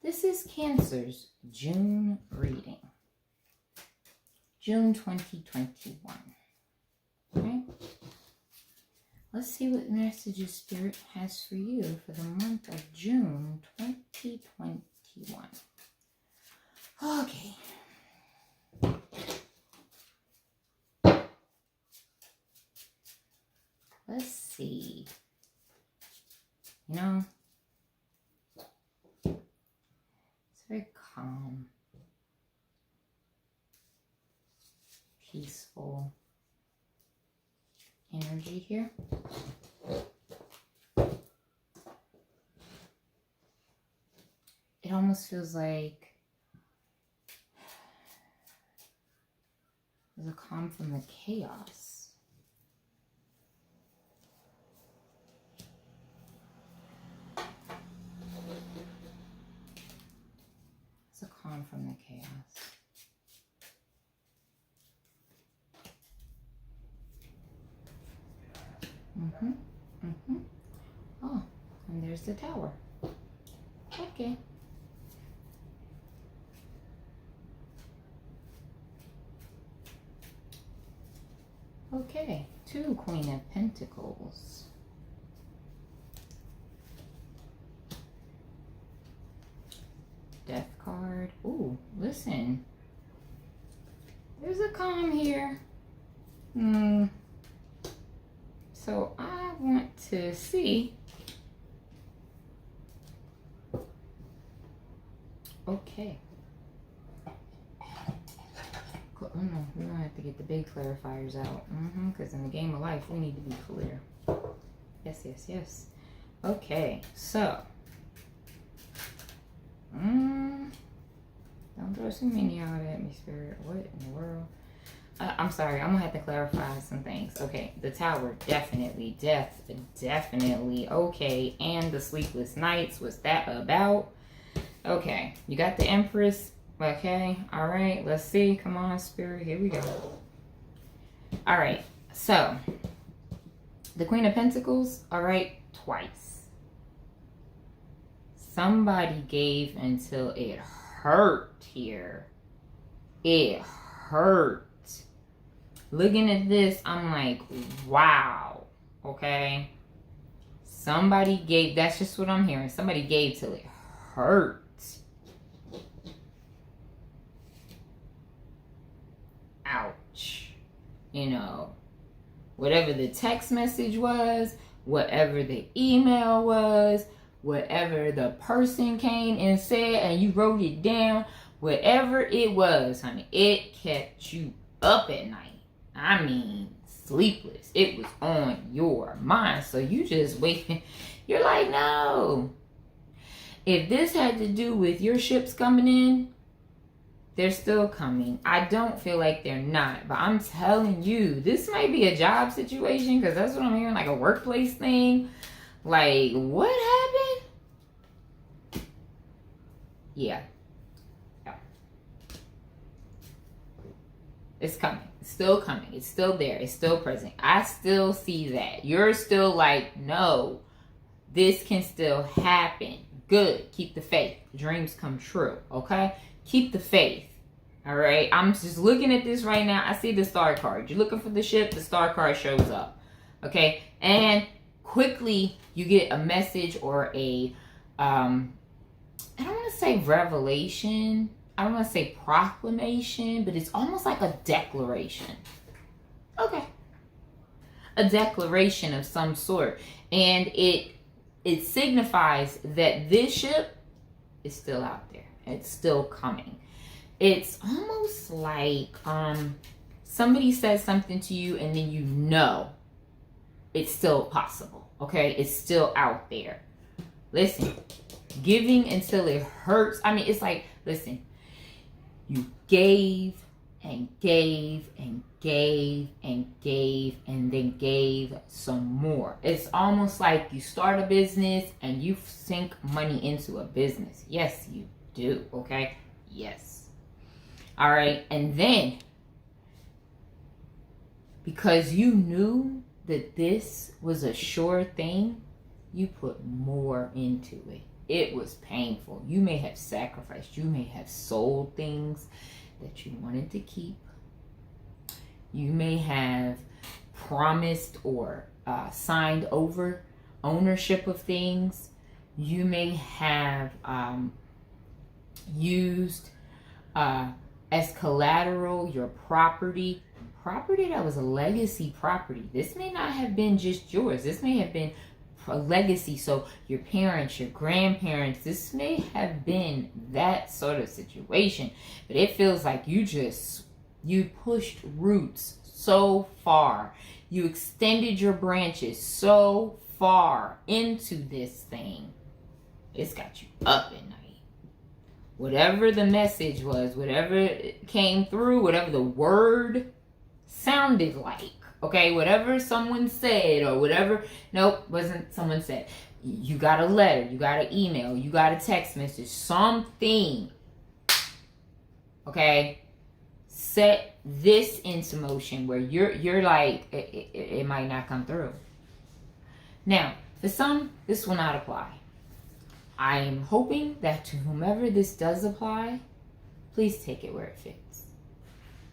This is Cancer's June reading. June 2021. Okay? Let's see what messages Spirit has for you for the month of June 2021. Okay. Let's see. You know, it's very calm, peaceful energy here. It almost feels like there's a calm from the chaos. It's a calm from the chaos. Oh, and there's the tower. Okay. Okay, 2 Queen of Pentacles. Death card. Ooh, listen. There's a calm here. So I want to see. Okay. Oh no, we're gonna have to get the big clarifiers out. Because in the game of life, we need to be clear. Yes, yes, yes. Okay, so. Don't throw too many out at me, Spirit. What in the world? I'm sorry, I'm gonna have to clarify some things. Okay, the tower, definitely. Definitely. Okay, and the sleepless nights, what's that about? Okay, you got the Empress. Okay, all right, let's see. Come on, Spirit, here we go. All right, so the Queen of Pentacles, all right, twice. Somebody gave until it hurt here. It hurt. Looking at this, I'm like, wow. Okay. Somebody gave. That's just what I'm hearing. Somebody gave till it hurt. Ouch. You know, whatever the text message was, whatever the email was, whatever the person came and said and you wrote it down, whatever it was, honey, it kept you up at night. I mean, sleepless. It was on your mind. So you just waiting. You're like, no. If this had to do with your ships coming in, they're still coming. I don't feel like they're not. But I'm telling you, this might be a job situation because that's what I'm hearing, like a workplace thing. Like, what happened? Yeah. It's coming. It's still coming. It's still there. It's still present. I still see that. You're still like, no, this can still happen. Good. Keep the faith. Dreams come true. Okay? Keep the faith. All right? I'm just looking at this right now. I see the star card. You're looking for the ship. The star card shows up. Okay? And quickly you get a message or a, I don't want to say revelation. I don't want to say proclamation, but it's almost like a declaration. Okay. A declaration of some sort. And it signifies that this ship is still out there. It's still coming. It's almost like somebody says something to you and then you know it's still possible. Okay? It's still out there. Listen, giving until it hurts. I mean, it's like, listen, you gave and gave and gave and gave and then gave some more. It's almost like you start a business and you sink money into a business. Yes, you do. Okay? Yes. All right. And then, because you knew that this was a sure thing, you put more into it. It was painful. You may have sacrificed. You may have sold things that you wanted to keep. You may have promised or signed over ownership of things. You may have used as collateral your property that was a legacy property. This may not have been just yours. This may have been a legacy. So your parents, your grandparents, this may have been that sort of situation. But it feels like you pushed roots so far. You extended your branches so far into this thing. It's got you up at night. Whatever the message was, whatever came through, whatever the word sounded like, okay, whatever someone said or whatever, nope, wasn't someone said. You got a letter, you got an email, you got a text message, something, okay, set this into motion where you're like, it might not come through. Now, for some, this will not apply. I am hoping that to whomever this does apply, please take it where it fits.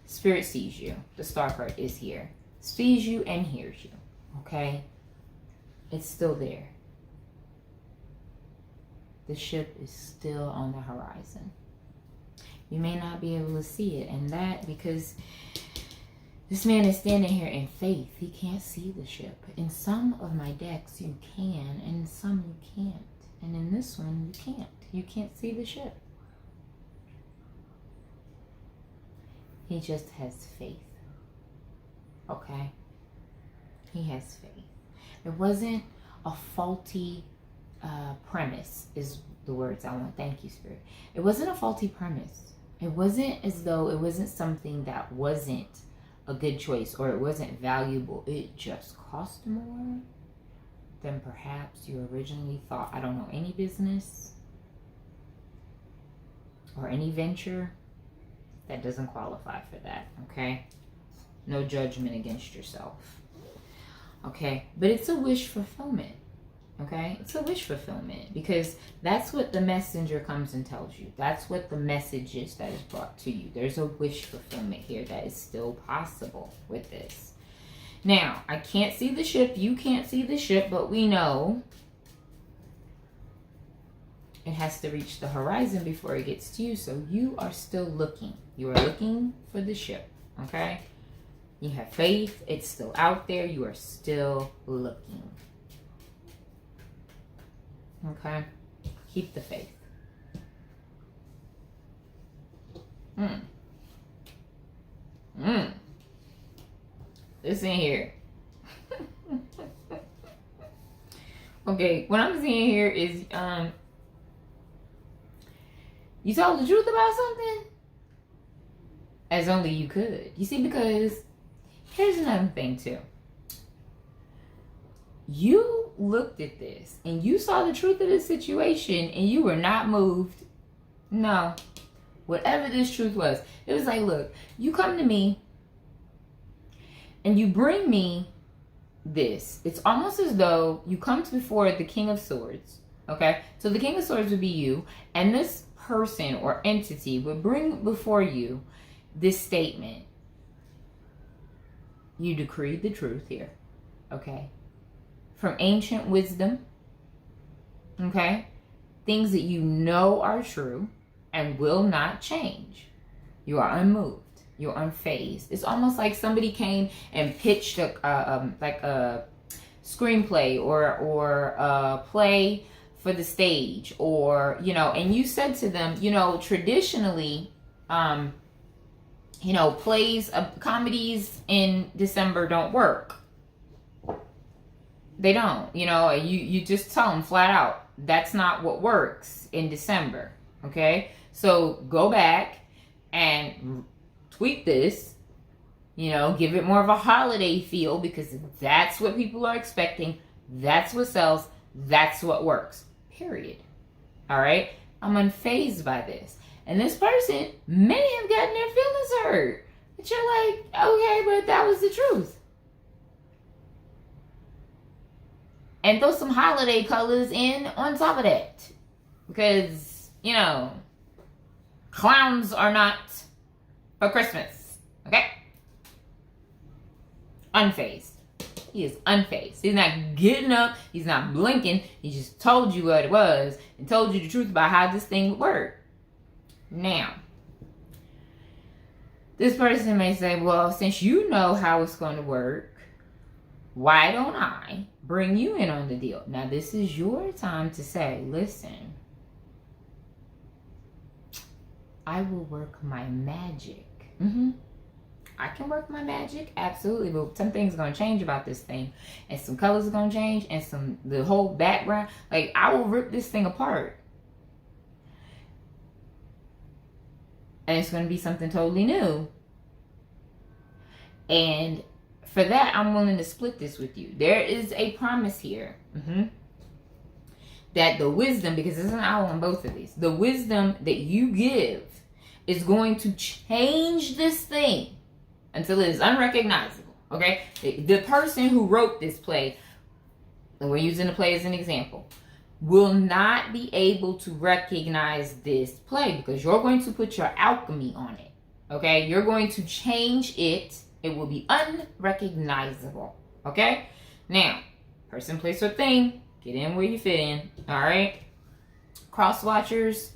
Spirit sees you. The star card is here. Sees you and hears you. Okay? It's still there. The ship is still on the horizon. You may not be able to see it, and that because this man is standing here in faith. He can't see the ship. In some of my decks you can, and in some you can't. And in this one you can't. You can't see the ship. He just has faith. Okay? He has faith. It wasn't a faulty premise, is the words I want. Thank you, Spirit. It wasn't a faulty premise. It wasn't as though it wasn't something that wasn't a good choice or it wasn't valuable. It just cost more than perhaps you originally thought. I don't know any business or any venture that doesn't qualify for that, okay? No judgment against yourself, okay? But it's a wish fulfillment, okay? It's a wish fulfillment because that's what the messenger comes and tells you. That's what the message is that is brought to you. There's a wish fulfillment here that is still possible with this. Now, I can't see the ship. You can't see the ship, but we know it has to reach the horizon before it gets to you. So you are still looking. You are looking for the ship, okay? You have faith. It's still out there. You are still looking. Okay? Keep the faith. Listen here. Okay, what I'm seeing here is you told the truth about something as only you could. You see, because here's another thing too. You looked at this and you saw the truth of the situation and you were not moved. No. Whatever this truth was, it was like, look, you come to me and you bring me this. It's almost as though you come before the King of Swords, okay? So the King of Swords would be you, and this person or entity would bring before you this statement. You decreed the truth here, okay? From ancient wisdom, okay? Things that you know are true and will not change. You are unmoved. You're unfazed. It's almost like somebody came and pitched a screenplay or a play for the stage, or and you said to them, traditionally, plays, comedies in December don't work. They don't. You just tell them flat out that's not what works in December. Okay, so go back and tweak this, give it more of a holiday feel because that's what people are expecting. That's what sells. That's what works. Period. All right? I'm unfazed by this. And this person may have gotten their feelings hurt. But you're like, okay, but that was the truth. And throw some holiday colors in on top of that. Because, clowns are not for Christmas. Okay? Unfazed. He is unfazed. He's not getting up. He's not blinking. He just told you what it was and told you the truth about how this thing would work. Now, this person may say, well, since you know how it's going to work, why don't I bring you in on the deal? Now, this is your time to say, listen, I will work my magic. I can work my magic, absolutely, but some things are going to change about this thing, and some colors are going to change, and the whole background. Like, I will rip this thing apart, and it's going to be something totally new. And for that, I'm willing to split this with you. There is a promise here that the wisdom, because there's an owl on both of these, the wisdom that you give is going to change this thing until it is unrecognizable. Okay? The person who wrote this play, and we're using the play as an example, will not be able to recognize this play because you're going to put your alchemy on it. Okay? You're going to change it. It will be unrecognizable. Okay? Now, person, place, or thing, get in where you fit in. Alright? Cross watchers,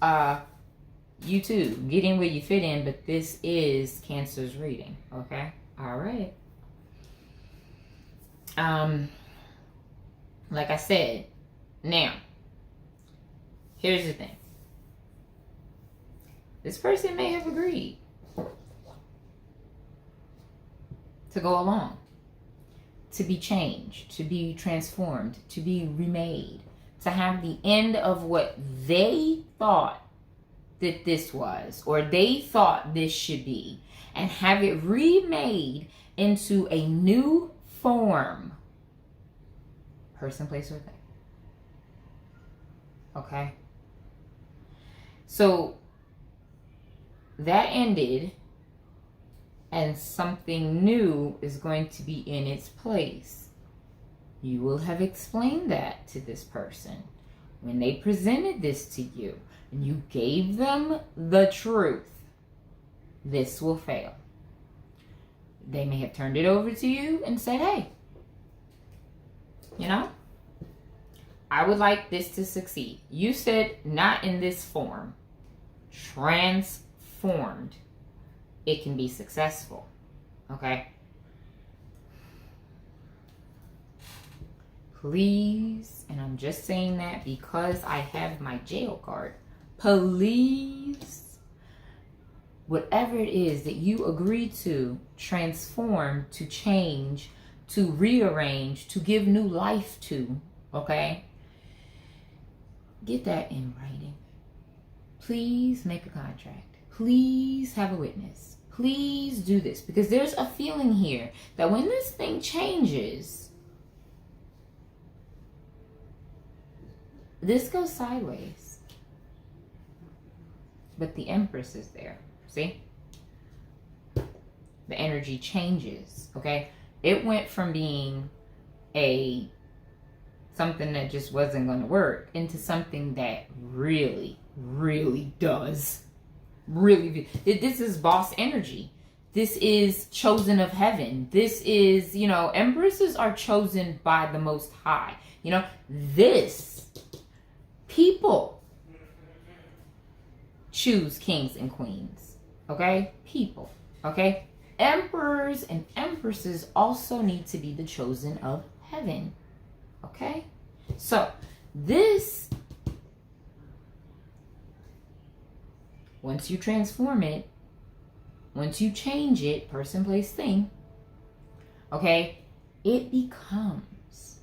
you too. Get in where you fit in, but this is Cancer's reading. Okay? Alright. Like I said, now, here's the thing. This person may have agreed to go along, to be changed, to be transformed, to be remade, to have the end of what they thought that this was, or they thought this should be, and have it remade into a new form. Person, place, or thing. Okay? So, that ended, and something new is going to be in its place. You will have explained that to this person when they presented this to you and you gave them the truth. This will fail. They may have turned it over to you and said, hey, I would like this to succeed. You said not in this form. Transformed. It can be successful. Okay? Please, and I'm just saying that because I have my jail card. Please, whatever it is that you agree to transform, to change, to rearrange, to give new life to, okay? Get that in writing. Please make a contract. Please have a witness. Please do this, because there's a feeling here that when this thing changes, this goes sideways. But the Empress is there. See? The energy changes, okay? It went from being something that just wasn't going to work into something that really, really does. Really, this is boss energy. This is chosen of heaven. This is, empresses are chosen by the Most High. This, people choose kings and queens. Okay? People. Okay? Emperors and empresses also need to be the chosen of heaven. Okay? So, this, once you transform it, once you change it, person, place, thing, okay, it becomes,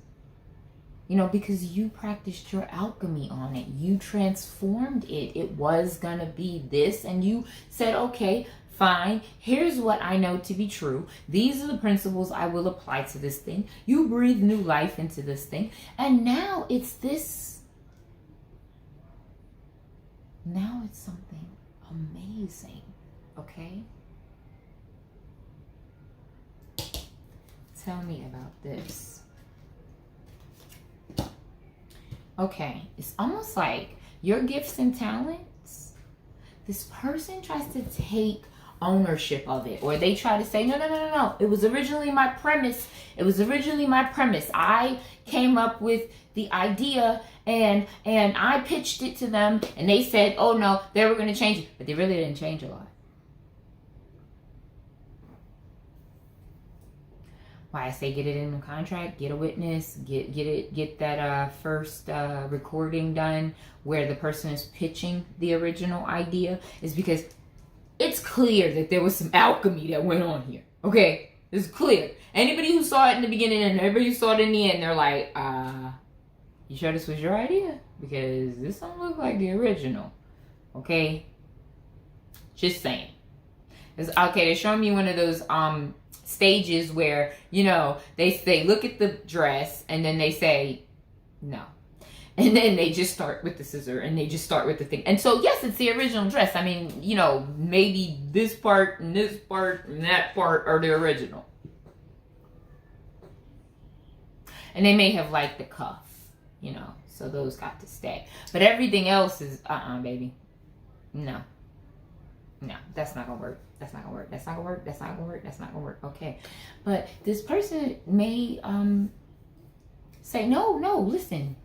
because you practiced your alchemy on it. You transformed it. It was going to be this, and you said, okay, fine, here's what I know to be true. These are the principles I will apply to this thing. You breathe new life into this thing, and now it's this. Now it's something amazing, okay? Tell me about this. Okay, it's almost like your gifts and talents, this person tries to take ownership of it, or they try to say, no, it was originally my premise. I came up with the idea and I pitched it to them, and they said, oh no, they were going to change it, but they really didn't change a lot. Why I say get it in the contract, get a witness, get that first recording done where the person is pitching the original idea, is because it's clear that there was some alchemy that went on here. Okay, it's clear. Anybody who saw it in the beginning and everybody who saw it in the end, they're like, you sure this was your idea? Because this don't look like the original. Okay, just saying. Okay, they're showing me one of those stages where, you know, they look at the dress and then they say no, and then they just start with the scissor and they just start with the thing. And so yes, it's the original dress. I mean, you know, maybe this part and this part and that part are the original, and they may have liked the cuff, you know, so those got to stay, but everything else is baby, no, that's not gonna work. That's not gonna work. Okay, but this person may say, no, listen,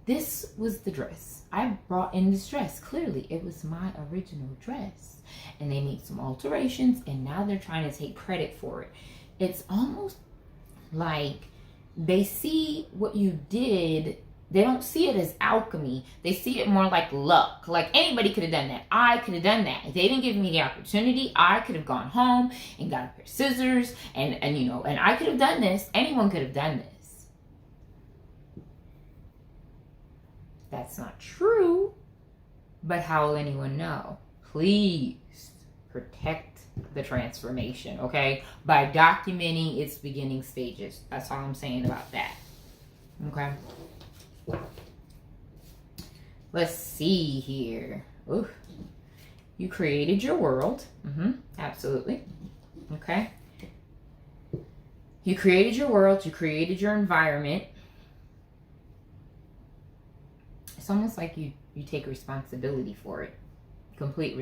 this was the dress. I brought in this dress. Clearly, it was my original dress, and they made some alterations, and now they're trying to take credit for it. It's almost like they see what you did. They don't see it as alchemy. They see it more like luck. Like anybody could have done that. I could have done that. If they didn't give me the opportunity, I could have gone home and got a pair of scissors and you know, and I could have done this. Anyone could have done this. That's not true. But how will anyone know? Please protect the transformation, okay? By documenting its beginning stages. That's all I'm saying about that. Okay? Let's see here. Ooh. You created your world. Absolutely. Okay. You created your world. You created your environment. It's almost like you take responsibility for it. Complete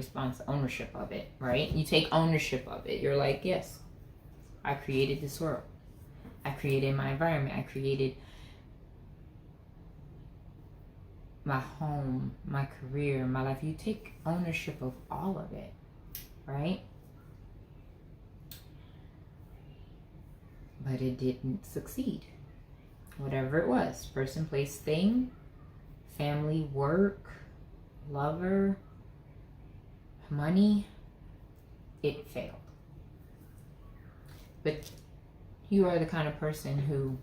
ownership of it, right? You take ownership of it. You're like, yes, I created this world. I created my environment. I created my home, my career, my life. You take ownership of all of it, right? But it didn't succeed. Whatever it was, person, place, thing, family, work, lover, money, it failed. But you are the kind of person who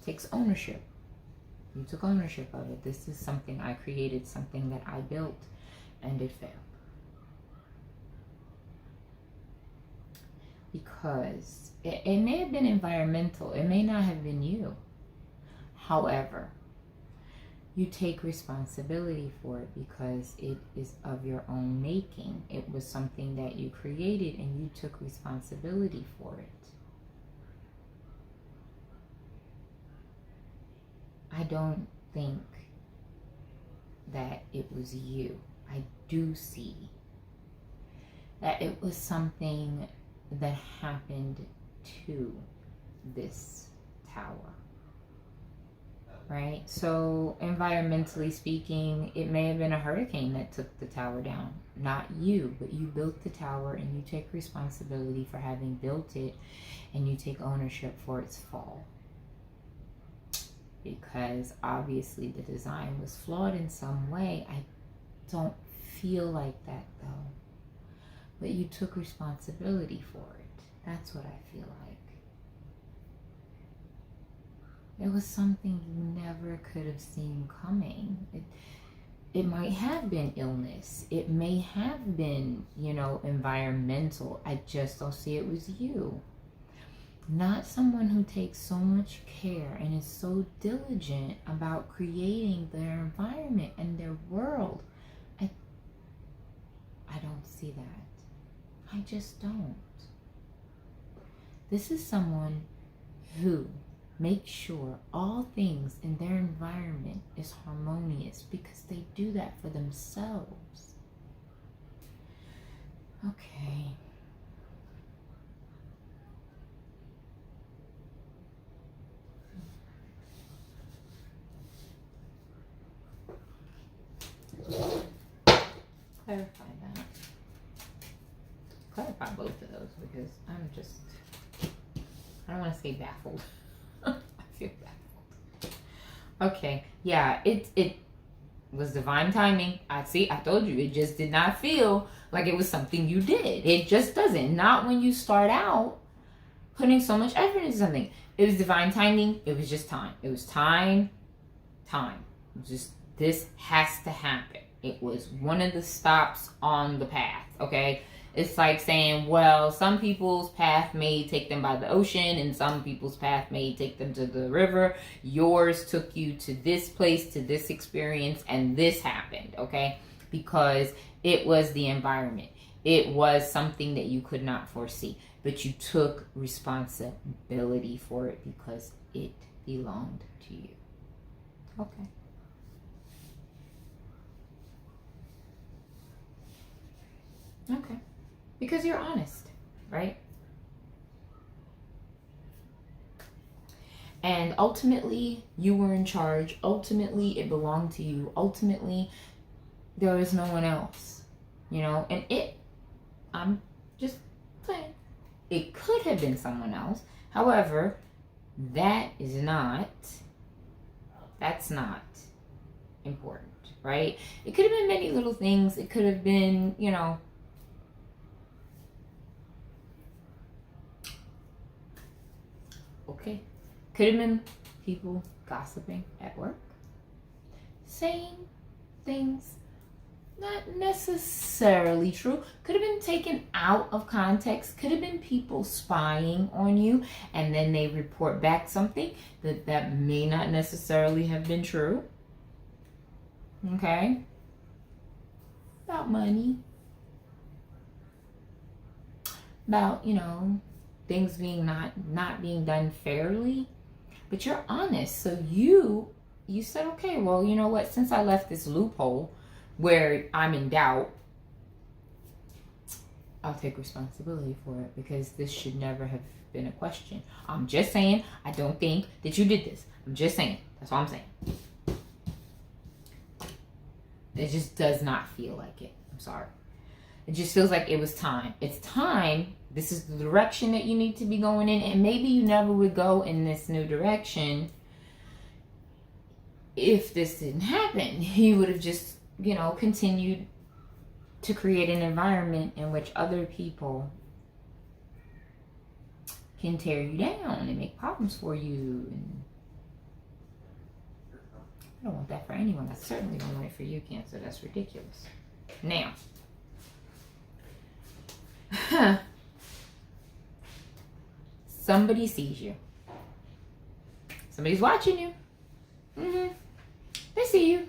takes ownership. You took ownership of it. This is something I created, something that I built, and it failed. Because it may have been environmental. It may not have been you. However, you take responsibility for it because it is of your own making. It was something that you created and you took responsibility for it. I don't think that it was you. I do see that it was something that happened to this tower, right? So environmentally speaking, it may have been a hurricane that took the tower down. Not you, but you built the tower and you take responsibility for having built it, and you take ownership for its fall. Because obviously the design was flawed in some way. I don't feel like that though. But you took responsibility for it. That's what I feel like. It was something you never could have seen coming. It might have been illness. It may have been, environmental. I just don't see it was you. Not someone who takes so much care and is so diligent about creating their environment and their world. I don't see that. I just don't. This is someone who make sure all things in their environment is harmonious, because they do that for themselves. Okay. Clarify that. Clarify both of those, because I don't want to say baffled. I feel baffled. Okay, yeah, it was divine timing. I told you, it just did not feel like it was something you did. It just doesn't. Not when you start out putting so much effort into something. It was divine timing. It was just time. It was time. Just, this has to happen. It was one of the stops on the path, okay? It's like saying, well, some people's path may take them by the ocean and some people's path may take them to the river. Yours took you to this place, to this experience, and this happened, okay? Because it was the environment. It was something that you could not foresee, but you took responsibility for it because it belonged to you. Okay. Okay. Because you're honest, right? And ultimately, you were in charge. Ultimately, it belonged to you. Ultimately, there is no one else, you know? And I'm just saying, it could have been someone else. However, that's not important, right? It could have been many little things. It could have been, you know, okay. Could have been people gossiping at work, saying things not necessarily true. Could have been taken out of context. Could have been people spying on you, and then they report back something that may not necessarily have been true. Okay? About money. About, you know, things being not being done fairly. But you're honest. So you said, okay, well, you know what? Since I left this loophole where I'm in doubt, I'll take responsibility for it, because this should never have been a question. I'm just saying, I don't think that you did this. I'm just saying. That's all I'm saying. It just does not feel like it. I'm sorry. It just feels like it was time. It's time. This is the direction that you need to be going in. And maybe you never would go in this new direction if this didn't happen. You would have just, you know, continued to create an environment in which other people can tear you down and make problems for you. And I don't want that for anyone. I certainly don't want it for you, Cancer. That's ridiculous. Now, somebody sees you. Somebody's watching you. They see you.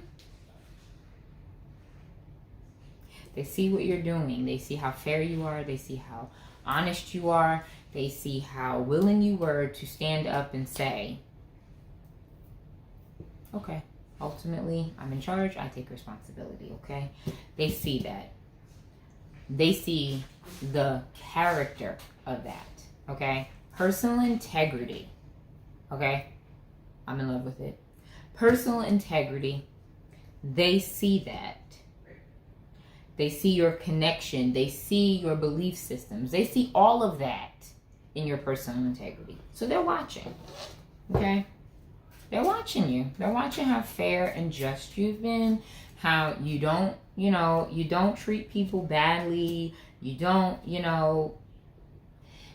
They see what you're doing. They see how fair you are. They see how honest you are. They see how willing you were to stand up and say, okay, ultimately, I'm in charge. I take responsibility, okay? They see that. They see the character of that, okay? Personal integrity, okay? I'm in love with it. Personal integrity, they see that. They see your connection. They see your belief systems. They see all of that in your personal integrity. So they're watching, okay? They're watching you. They're watching how fair and just you've been, how you don't, you know, you don't treat people badly. You don't, you know,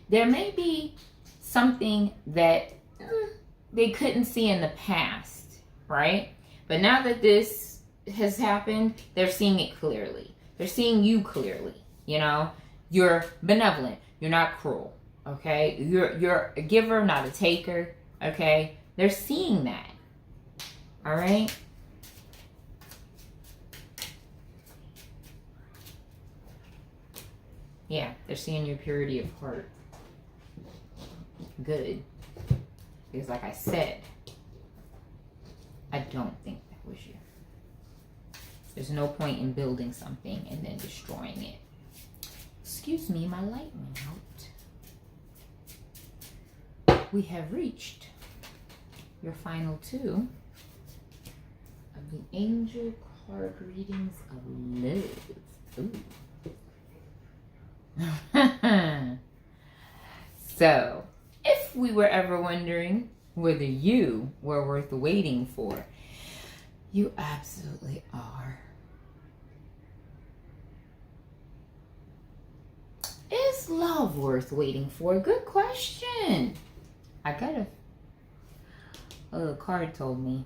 there may be something that they couldn't see in the past, right? But now that this has happened, they're seeing it clearly. They're seeing you clearly, you know? You're benevolent. You're not cruel, okay? You're a giver, not a taker, okay? They're seeing that, all right? Yeah, they're seeing your purity of heart. Good. Because like I said, I don't think that was you. There's no point in building something and then destroying it. Excuse me, my light went out. We have reached your final 2 of the Angel Card Readings of Love. Ooh. So, if we were ever wondering whether you were worth waiting for, you absolutely are. Is love worth waiting for? Good question. I got a little card told me,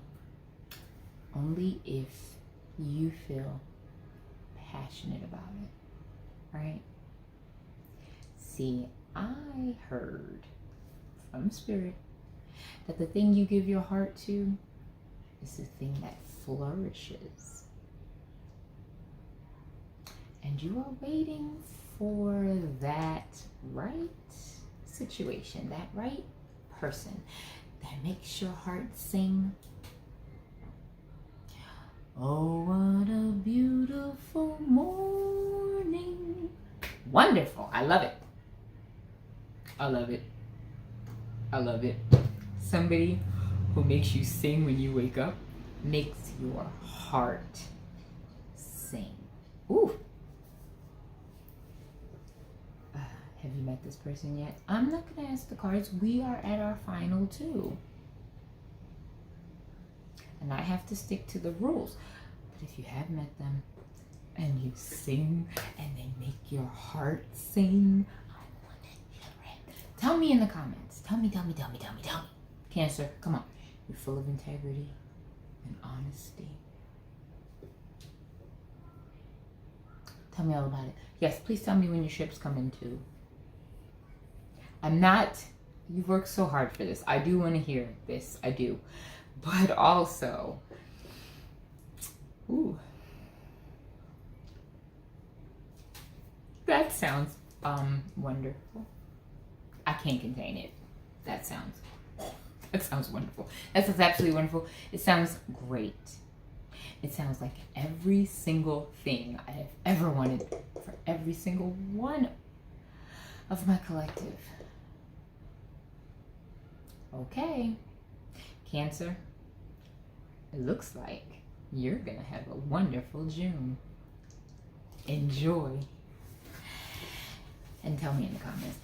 only if you feel passionate about it, right? See, I heard from Spirit that the thing you give your heart to is the thing that flourishes. And you are waiting for that right situation, that right person that makes your heart sing. Oh, what a beautiful morning. Wonderful. I love it. I love it. I love it. Somebody who makes you sing when you wake up makes your heart sing. Ooh. Have you met this person yet? I'm not going to ask the cards. We are at our final 2. And I have to stick to the rules. But if you have met them and you sing and they make your heart sing, I want to hear it. Tell me in the comments. Tell me. Cancer, come on. You're full of integrity and honesty. Tell me all about it. Yes, please tell me when your ship's coming too. You've worked so hard for this. I do want to hear this. I do. But also, ooh, that sounds wonderful. I can't contain it. That sounds wonderful. That sounds absolutely wonderful. It sounds great. It sounds like every single thing I have ever wanted for every single one of my collective. Okay, Cancer, it looks like you're gonna have a wonderful June. Enjoy. And tell me in the comments